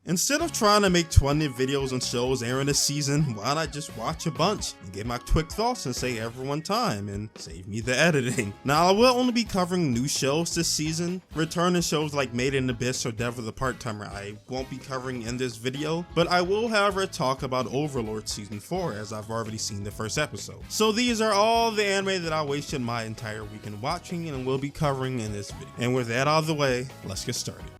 Instead of trying to make 20 videos on shows airing this season, why not just watch a bunch and get my quick thoughts and say every one time and save me the editing. Now, I will only be covering new shows this season. Returning shows like Made in Abyss or Devil the Part-Timer I won't be covering in this video, but I will however talk about Overlord Season 4 as I've already seen the first episode. So these are all the anime that I wasted my entire weekend watching and will be covering in this video. And with that out of the way, let's get started.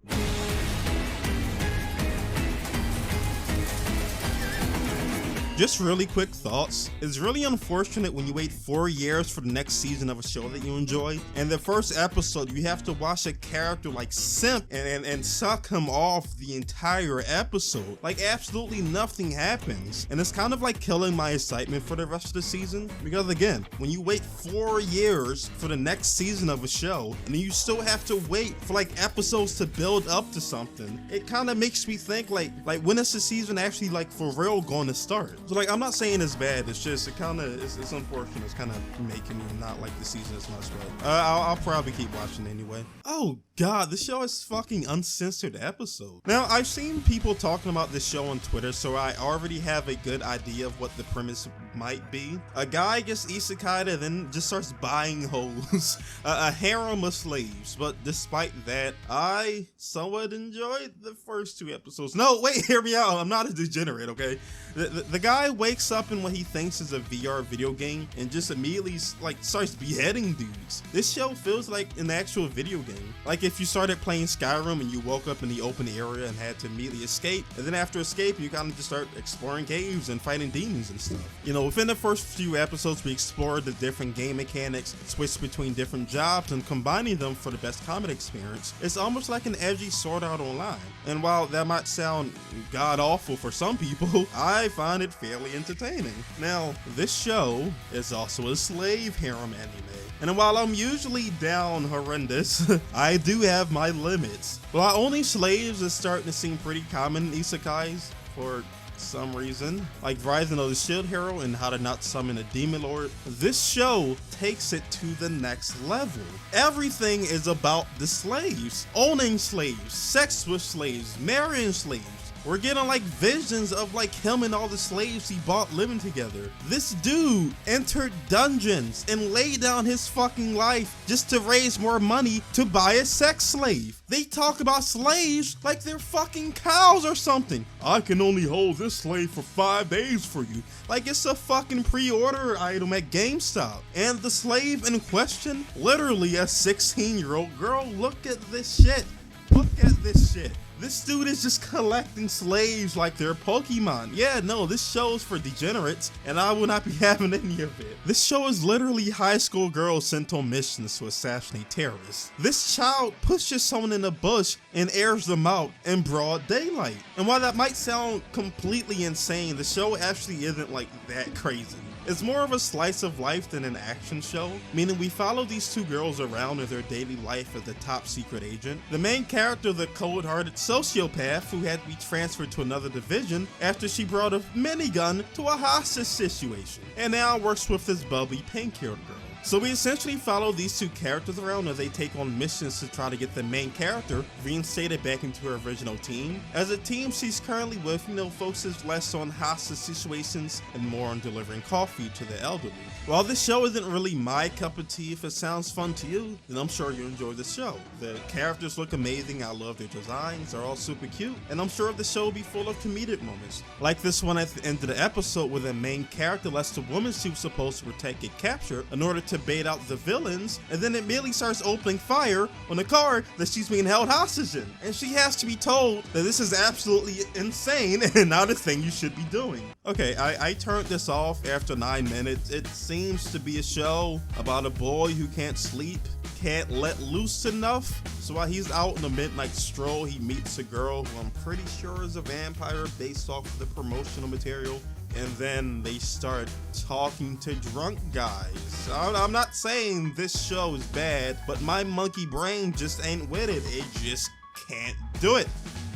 Just really quick thoughts. It's really unfortunate when you wait 4 years for the next season of a show that you enjoy, and the first episode you have to watch a character like simp and suck him off the entire episode. Like absolutely nothing happens, and it's kind of like killing my excitement for the rest of the season, because again, when you wait 4 years for the next season of a show, and then you still have to wait for like episodes to build up to something, it kind of makes me think like when is the season actually like for real going to start? So like, I'm not saying it's bad, it's just, it's unfortunate, it's kind of making me not like the season as much, but I'll probably keep watching anyway. Oh god, this show is fucking uncensored episode. Now, I've seen people talking about this show on Twitter, so I already have a good idea of what the premise might be. A guy gets isekai and then just starts buying hoes, a harem of slaves, but despite that, I somewhat enjoyed the first 2 episodes. No, wait, hear me out, I'm not a degenerate, okay? The guy wakes up in what he thinks is a VR video game and just immediately like starts beheading dudes. This show feels like an actual video game. Like if you started playing Skyrim and you woke up in the open area and had to immediately escape, and then after escaping you kind of just start exploring caves and fighting demons and stuff. You know, within the first few episodes we explored the different game mechanics, switched between different jobs and combining them for the best combat experience. It's almost like an edgy Sword Art Online. And while that might sound god awful for some people, I find it fairly entertaining. Now, this show is also a slave harem anime, and while I'm usually down horrendous, I do have my limits. While owning slaves is starting to seem pretty common in isekais for some reason, like Rising of the Shield Hero and How to Not Summon a Demon Lord, this show takes it to the next level. Everything is about the slaves. Owning slaves, sex with slaves, marrying slaves. We're getting like visions of like him and all the slaves he bought living together. This dude entered dungeons and laid down his fucking life just to raise more money to buy a sex slave. They talk about slaves like they're fucking cows or something. I can only hold this slave for 5 days for you. Like it's a fucking pre-order item at GameStop. And the slave in question, literally a 16-year-old girl. Look at this shit. Look at this shit. This dude is just collecting slaves like they're Pokemon. Yeah, no, this show is for degenerates, and I will not be having any of it. This show is literally high school girls sent on missions to assassinate terrorists. This child pushes someone in a bush and airs them out in broad daylight. And while that might sound completely insane, the show actually isn't like that crazy. It's more of a slice of life than an action show, meaning we follow these 2 girls around in their daily life as a top secret agent. The main character, the cold-hearted sociopath who had to be transferred to another division after she brought a minigun to a hostage situation, and now works with this bubbly pink-haired girl. So we essentially follow these 2 characters around as they take on missions to try to get the main character reinstated back into her original team. As a team she's currently with, focuses less on hostage situations and more on delivering coffee to the elderly. While this show isn't really my cup of tea, if it sounds fun to you, then I'm sure you'll enjoy the show. The characters look amazing, I love their designs, they're all super cute, and I'm sure the show will be full of comedic moments. Like this one at the end of the episode where the main character lets the woman she was supposed to protect get captured in order to bait out the villains, and then it immediately starts opening fire on the car that she's being held hostage in. And she has to be told that this is absolutely insane and not a thing you should be doing. Okay, I turned this off after 9 minutes. It seems to be a show about a boy who can't sleep, can't let loose enough. So while he's out on a midnight stroll, he meets a girl who I'm pretty sure is a vampire based off of the promotional material. And then they start talking to drunk guys. I'm not saying this show is bad, but my monkey brain just ain't with it. It just can't do it.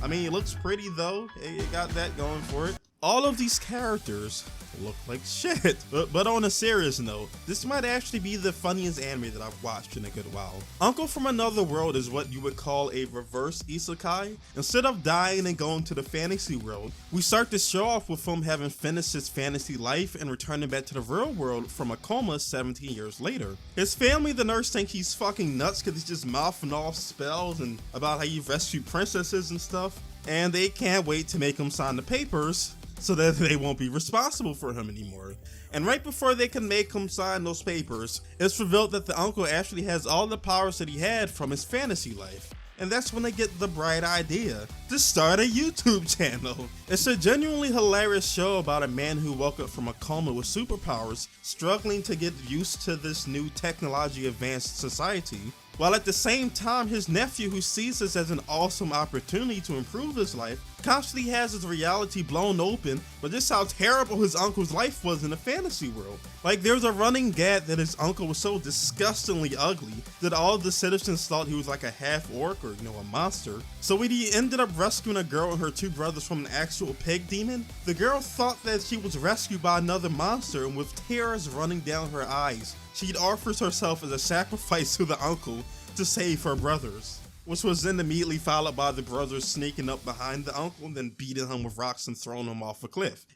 I mean, it looks pretty though. It got that going for it. All of these characters look like shit. But on a serious note, this might actually be the funniest anime that I've watched in a good while. Uncle from Another World is what you would call a reverse isekai. Instead of dying and going to the fantasy world, we start the show off with him having finished his fantasy life and returning back to the real world from a coma 17 years later. His family, the nurse, think he's fucking nuts because he's just mouthing off spells and about how you rescue princesses and stuff, and they can't wait to make him sign the papers so that they won't be responsible for him anymore. And right before they can make him sign those papers, it's revealed that the uncle actually has all the powers that he had from his fantasy life. And that's when they get the bright idea to start a YouTube channel. It's a genuinely hilarious show about a man who woke up from a coma with superpowers, struggling to get used to this new technology advanced society, while at the same time his nephew, who sees this as an awesome opportunity to improve his life, constantly has his reality blown open but just how terrible his uncle's life was in the fantasy world. Like, there's a running gag that his uncle was so disgustingly ugly that all the citizens thought he was like a half orc or, a monster. So when he ended up rescuing a girl and her two brothers from an actual pig demon, the girl thought that she was rescued by another monster, and with tears running down her eyes, she offers herself as a sacrifice to the uncle to save her brothers, which was then immediately followed by the brothers sneaking up behind the uncle and then beating him with rocks and throwing him off a cliff.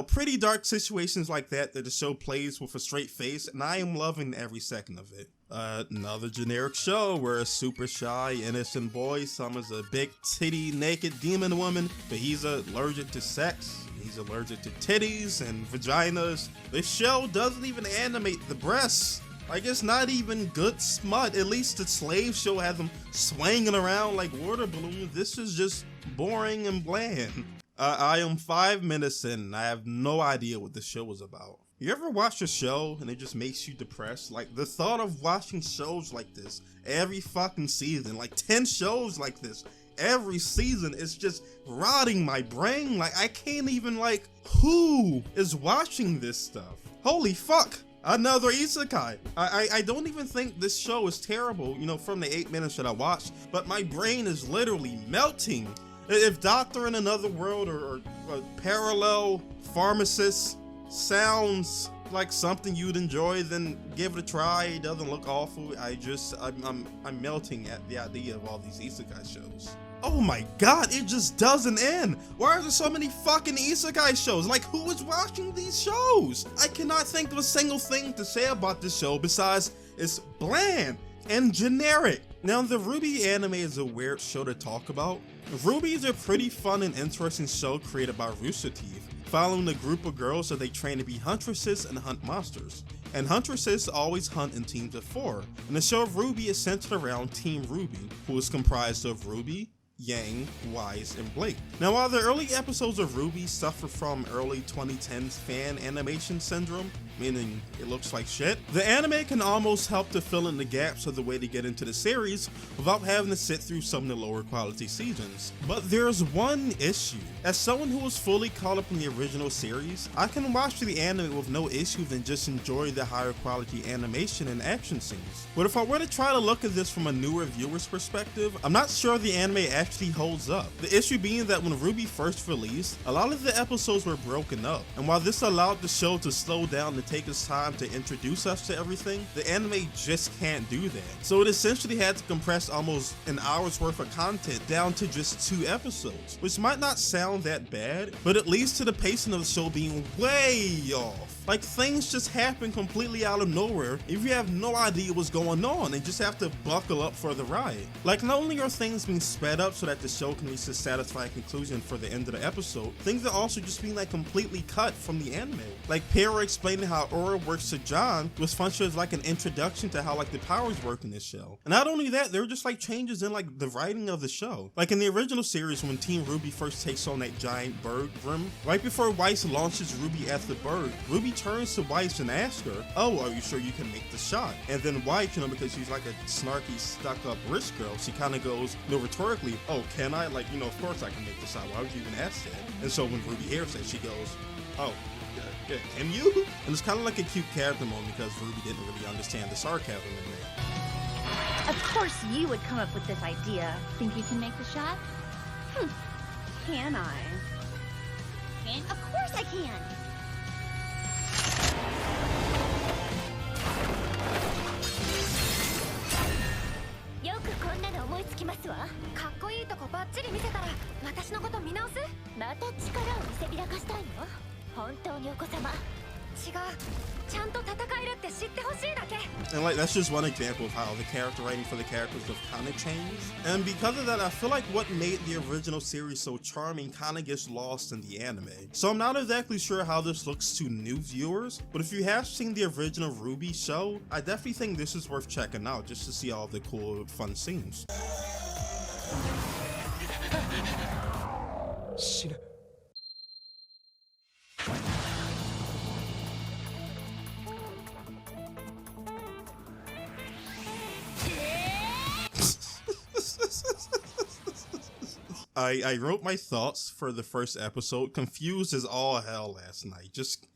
Pretty dark situations like that the show plays with a straight face, and I am loving every second of it. Another generic show where a super shy, innocent boy summons a big titty naked demon woman, but he's allergic to sex. He's allergic to titties and vaginas. This show doesn't even animate the breasts. Like, it's not even good smut. At least the slave show has them swinging around like water balloons. This is just boring and bland. I am 5 minutes in and I have no idea what the show is about. You ever watch a show and it just makes you depressed? Like, the thought of watching shows like this every fucking season, like 10 shows like this every season, is just rotting my brain. Like, I can't even, who is watching this stuff? Holy fuck. Another isekai. I don't even think this show is terrible, from the 8 minutes that I watched, but my brain is literally melting. If Doctor in Another World or Parallel Pharmacist sounds like something you'd enjoy, then give it a try. It doesn't look awful. I'm melting at the idea of all these isekai shows. Oh my god, it just doesn't end. Why are there so many fucking isekai shows? Like, who is watching these shows? I cannot think of a single thing to say about this show besides it's bland and generic. Now, the RWBY anime is a weird show to talk about. RWBY is a pretty fun and interesting show created by Rooster Teeth, following a group of girls as they train to be huntresses and hunt monsters. And huntresses always hunt in teams of 4, and the show of RWBY is centered around Team RWBY, who is comprised of RWBY, Yang, Wise, and Blake. Now, while the early episodes of RWBY suffer from early 2010s fan animation syndrome, meaning it looks like shit, the anime can almost help to fill in the gaps of the way to get into the series without having to sit through some of the lower quality seasons. But there's one issue. As someone who was fully caught up in the original series, I can watch the anime with no issue and just enjoy the higher quality animation and action scenes. But if I were to try to look at this from a newer viewer's perspective, I'm not sure the anime actually holds up. The issue being that when RWBY first released, a lot of the episodes were broken up, and while this allowed the show to slow down and take its time to introduce us to everything, the anime just can't do that. So it essentially had to compress almost an hour's worth of content down to just 2 episodes, which might not sound that bad, but it leads to the pacing of the show being way off. Like, things just happen completely out of nowhere if you have no idea what's going on and just have to buckle up for the ride. Like, not only are things being sped up so that the show can reach a satisfying conclusion for the end of the episode, things are also just being completely cut from the anime. Like, Pero explaining how Aura works to John was functioned as an introduction to how the powers work in this show. And not only that, there were just changes in the writing of the show. Like in the original series, when Team RWBY first takes on that giant bird Grim, right before Weiss launches RWBY at the bird, RWBY turns to Weiss and asks her, "Oh, are you sure you can make the shot?" And then Weiss, because she's like a snarky, stuck-up rich girl, she kind of goes, rhetorically, "Oh, can I? Of course I can make the shot. Why would you even ask that?" And so when RWBY hears that, she goes, "Oh, yeah, can you?" And it's kind of like a cute character moment because RWBY didn't really understand the sarcasm in there. Of course you would come up with this idea. Think you can make the shot? Can I? Of course I can. よくこんなの思いつきますわ。かっこいいとこバッチリ見せたら私のこと見直す？また力を見せびらかしたいの？本当にお子様。違う。ちゃんと戦えるって知ってほしいだけ。 And like that's just one example of how the character writing for the characters have kind of changed. And because of that, I feel like what made the original series so charming kind of gets lost in the anime. So I'm not exactly sure how this looks to new viewers, but if you have seen the original RWBY show, I definitely think this is worth checking out just to see all the cool, fun scenes. I wrote my thoughts for the first episode, confused as all hell last night. Just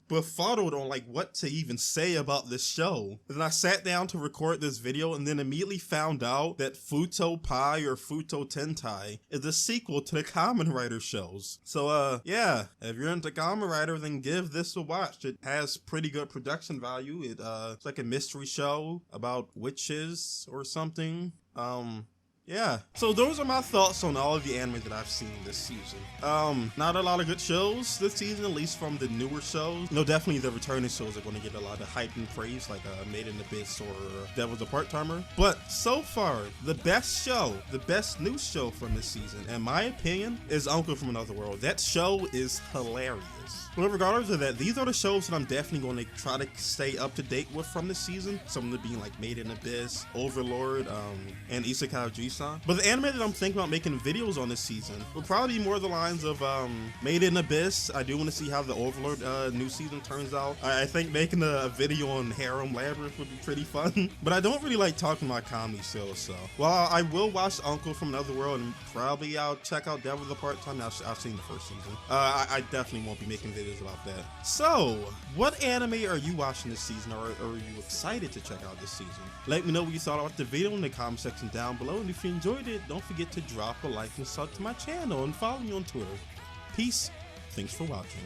befuddled on like what to even say about this show. And then I sat down to record this video and then immediately found out that Fuuto Pai or Fuuto Tantei is a sequel to the Kamen Rider shows. So yeah, if you're into Kamen Rider, then give this a watch. It has pretty good production value. It's like a mystery show about witches or something. Yeah, so those are my thoughts on all of the anime that I've seen this season. Not a lot of good shows this season, at least from the newer shows. You know, definitely the returning shows are going to get a lot of hype and praise, like Made in Abyss or Devil's a Part-Timer. But so far, the best show, the best new show from this season, in my opinion, is Uncle from Another World. That show is hilarious. But regardless of that, these are the shows that I'm definitely going to try to stay up to date with from this season. Some of them being like Made in Abyss, Overlord, and Isekai Ojisan. But the anime that I'm thinking about making videos on this season will probably be more the lines of Made in Abyss. I do want to see how the Overlord new season turns out. I think making a video on Harem Labyrinth would be pretty fun. But I don't really like talking about comedy shows, so while I will watch Uncle from Another World and probably I'll check out Devil's a Part-Timer. I've seen the first season. I definitely won't be making videos about that. So, what anime are you watching this season, or are you excited to check out this season? Let me know what you thought about the video in the comment section down below, and if you enjoyed it, don't forget to drop a like and sub to my channel and follow me on Twitter. Peace. Thanks for watching.